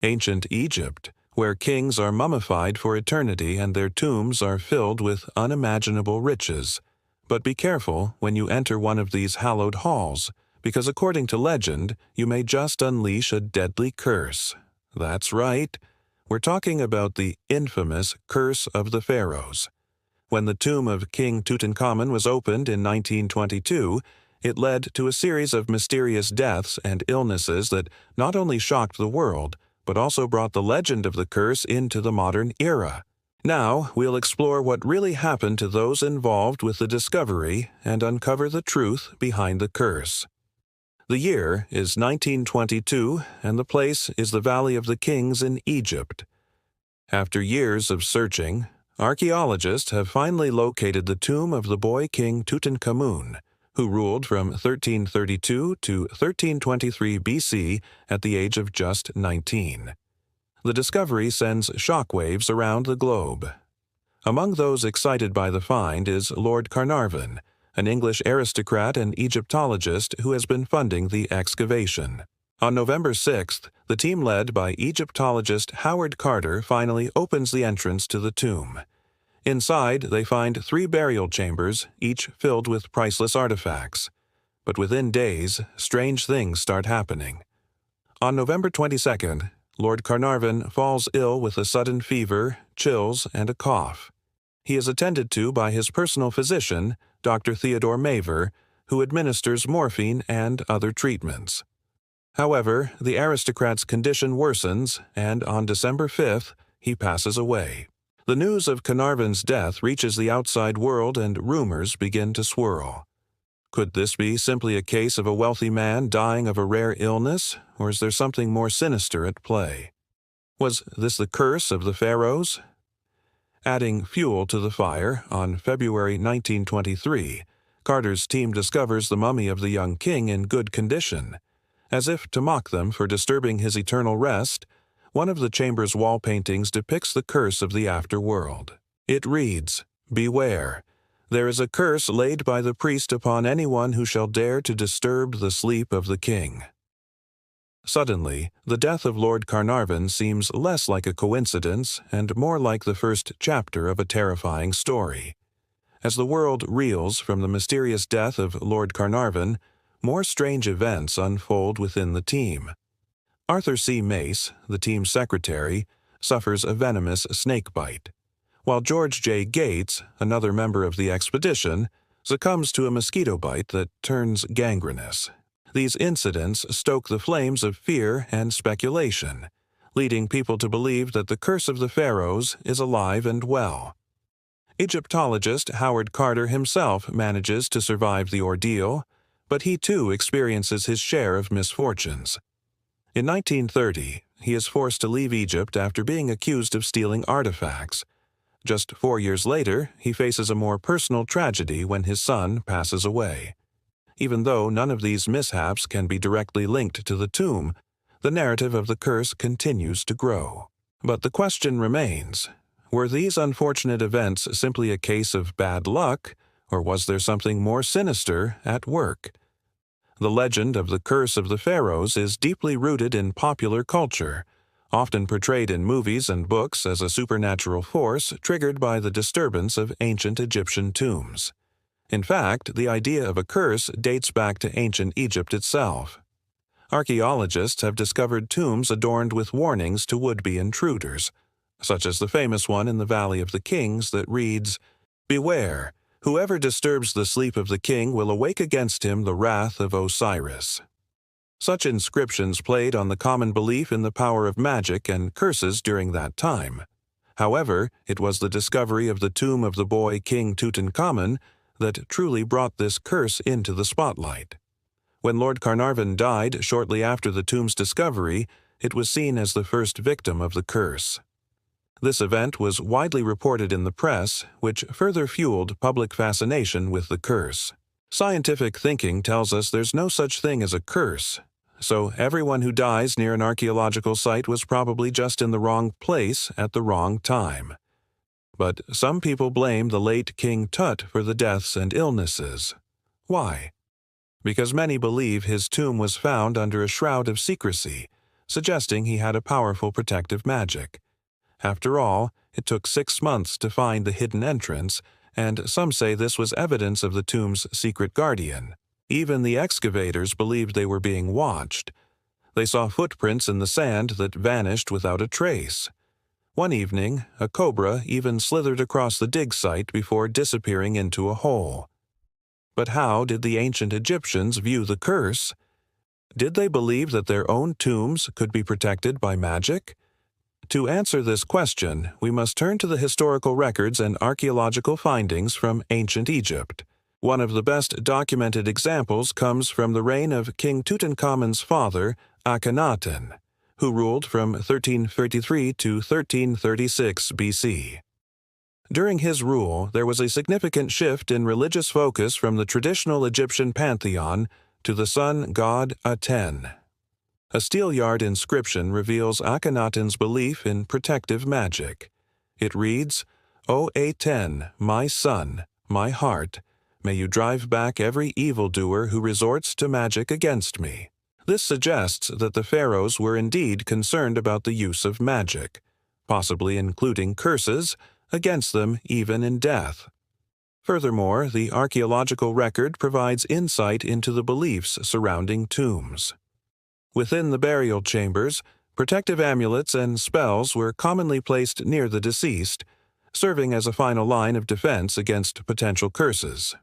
ancient Egypt, where kings are mummified for eternity and their tombs are filled with unimaginable riches. But be careful when you enter one of these hallowed halls, because according to legend, you may just unleash a deadly curse. That's right. We're talking about the infamous Curse of the Pharaohs. When the tomb of King Tutankhamun was opened in 1922, it led to a series of mysterious deaths and illnesses that not only shocked the world, but also brought the legend of the curse into the modern era. Now, we'll explore what really happened to those involved with the discovery and uncover the truth behind the curse. The year is 1922, and the place is the Valley of the Kings in Egypt. After years of searching, archaeologists have finally located the tomb of the boy king Tutankhamun, who ruled from 1332 to 1323 BC at the age of just 19. The discovery sends shockwaves around the globe. Among those excited by the find is Lord Carnarvon, an English aristocrat and Egyptologist who has been funding the excavation. On November 6th, the team led by Egyptologist Howard Carter finally opens the entrance to the tomb. Inside, they find 3 burial chambers, each filled with priceless artifacts. But within days, strange things start happening. On November 22nd, Lord Carnarvon falls ill with a sudden fever, chills, and a cough. He is attended to by his personal physician, Dr. Theodore Maver, who administers morphine and other treatments. However, the aristocrat's condition worsens, and on December 5th, he passes away. The news of Carnarvon's death reaches the outside world and rumors begin to swirl. Could this be simply a case of a wealthy man dying of a rare illness, or is there something more sinister at play? Was this the curse of the Pharaohs? Adding fuel to the fire, on February 1923, Carter's team discovers the mummy of the young king in good condition. As if to mock them for disturbing his eternal rest, one of the chamber's wall paintings depicts the curse of the afterworld. It reads, "Beware. There is a curse laid by the priest upon anyone who shall dare to disturb the sleep of the king." Suddenly, the death of Lord Carnarvon seems less like a coincidence and more like the first chapter of a terrifying story. As the world reels from the mysterious death of Lord Carnarvon, more strange events unfold within the team. Arthur C. Mace, the team's secretary, suffers a venomous snake bite, while George J. Gates, another member of the expedition, succumbs to a mosquito bite that turns gangrenous. These incidents stoke the flames of fear and speculation, leading people to believe that the curse of the Pharaohs is alive and well. Egyptologist Howard Carter himself manages to survive the ordeal, but he too experiences his share of misfortunes. In 1930, he is forced to leave Egypt after being accused of stealing artifacts. Just 4 years later, he faces a more personal tragedy when his son passes away. Even though none of these mishaps can be directly linked to the tomb, the narrative of the curse continues to grow. But the question remains, were these unfortunate events simply a case of bad luck, or was there something more sinister at work? The legend of the curse of the Pharaohs is deeply rooted in popular culture, often portrayed in movies and books as a supernatural force triggered by the disturbance of ancient Egyptian tombs. In fact, the idea of a curse dates back to ancient Egypt itself. Archaeologists have discovered tombs adorned with warnings to would-be intruders, such as the famous one in the Valley of the Kings that reads, "Beware, whoever disturbs the sleep of the king will awake against him the wrath of Osiris." Such inscriptions played on the common belief in the power of magic and curses during that time. However, it was the discovery of the tomb of the boy King Tutankhamun that truly brought this curse into the spotlight. When Lord Carnarvon died shortly after the tomb's discovery, it was seen as the first victim of the curse. This event was widely reported in the press, which further fueled public fascination with the curse. Scientific thinking tells us there's no such thing as a curse, so everyone who dies near an archaeological site was probably just in the wrong place at the wrong time. But some people blame the late King Tut for the deaths and illnesses. Why? Because many believe his tomb was found under a shroud of secrecy, suggesting he had a powerful protective magic. After all, it took 6 months to find the hidden entrance, and some say this was evidence of the tomb's secret guardian. Even the excavators believed they were being watched. They saw footprints in the sand that vanished without a trace. One evening, a cobra even slithered across the dig site before disappearing into a hole. But how did the ancient Egyptians view the curse? Did they believe that their own tombs could be protected by magic? To answer this question, we must turn to the historical records and archaeological findings from ancient Egypt. One of the best documented examples comes from the reign of King Tutankhamun's father, Akhenaten, who ruled from 1333 to 1336 BC. During his rule, there was a significant shift in religious focus from the traditional Egyptian pantheon to the sun god Aten. A steel-yard inscription reveals Akhenaten's belief in protective magic. It reads, "O Aten, my son, my heart, may you drive back every evildoer who resorts to magic against me." This suggests that the pharaohs were indeed concerned about the use of magic, possibly including curses, against them even in death. Furthermore, the archaeological record provides insight into the beliefs surrounding tombs. Within the burial chambers, protective amulets and spells were commonly placed near the deceased, serving as a final line of defense against potential curses.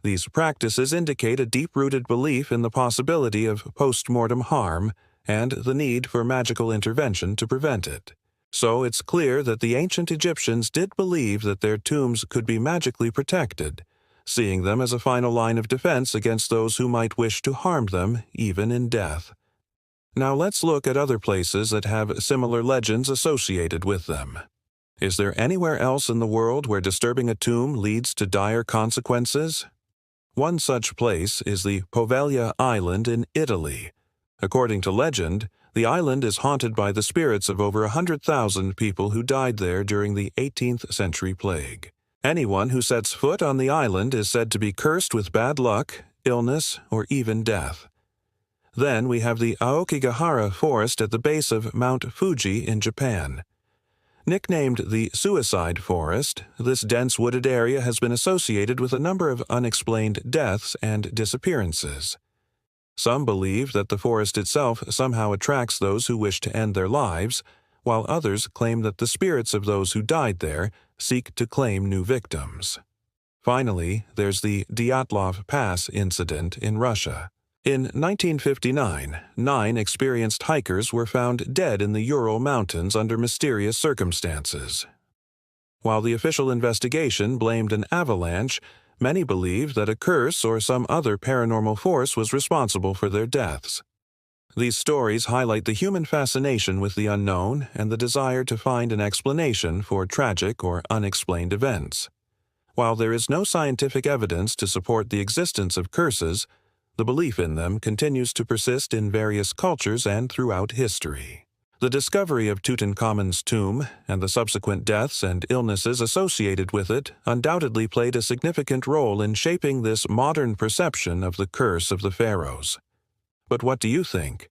These practices indicate a deep-rooted belief in the possibility of post-mortem harm and the need for magical intervention to prevent it. So it's clear that the ancient Egyptians did believe that their tombs could be magically protected, seeing them as a final line of defense against those who might wish to harm them, even in death. Now let's look at other places that have similar legends associated with them. Is there anywhere else in the world where disturbing a tomb leads to dire consequences? One such place is the Poveglia Island in Italy. According to legend, the island is haunted by the spirits of over 100,000 people who died there during the 18th century plague. Anyone who sets foot on the island is said to be cursed with bad luck, illness, or even death. Then we have the Aokigahara forest at the base of Mount Fuji in Japan. Nicknamed the Suicide Forest, this dense wooded area has been associated with a number of unexplained deaths and disappearances. Some believe that the forest itself somehow attracts those who wish to end their lives, while others claim that the spirits of those who died there seek to claim new victims. Finally, there's the Dyatlov Pass incident in Russia. In 1959, 9 experienced hikers were found dead in the Ural Mountains under mysterious circumstances. While the official investigation blamed an avalanche, many believe that a curse or some other paranormal force was responsible for their deaths. These stories highlight the human fascination with the unknown and the desire to find an explanation for tragic or unexplained events. While there is no scientific evidence to support the existence of curses, the belief in them continues to persist in various cultures and throughout history. The discovery of Tutankhamun's tomb and the subsequent deaths and illnesses associated with it undoubtedly played a significant role in shaping this modern perception of the curse of the pharaohs. But what do you think?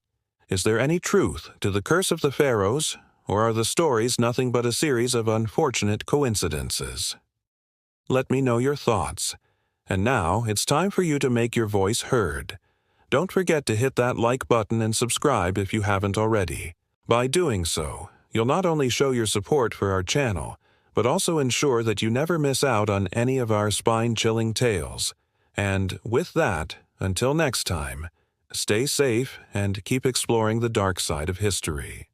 Is there any truth to the curse of the pharaohs, or are the stories nothing but a series of unfortunate coincidences? Let me know your thoughts. And now, it's time for you to make your voice heard. Don't forget to hit that like button and subscribe if you haven't already. By doing so, you'll not only show your support for our channel, but also ensure that you never miss out on any of our spine-chilling tales. And with that, until next time, stay safe and keep exploring the dark side of history.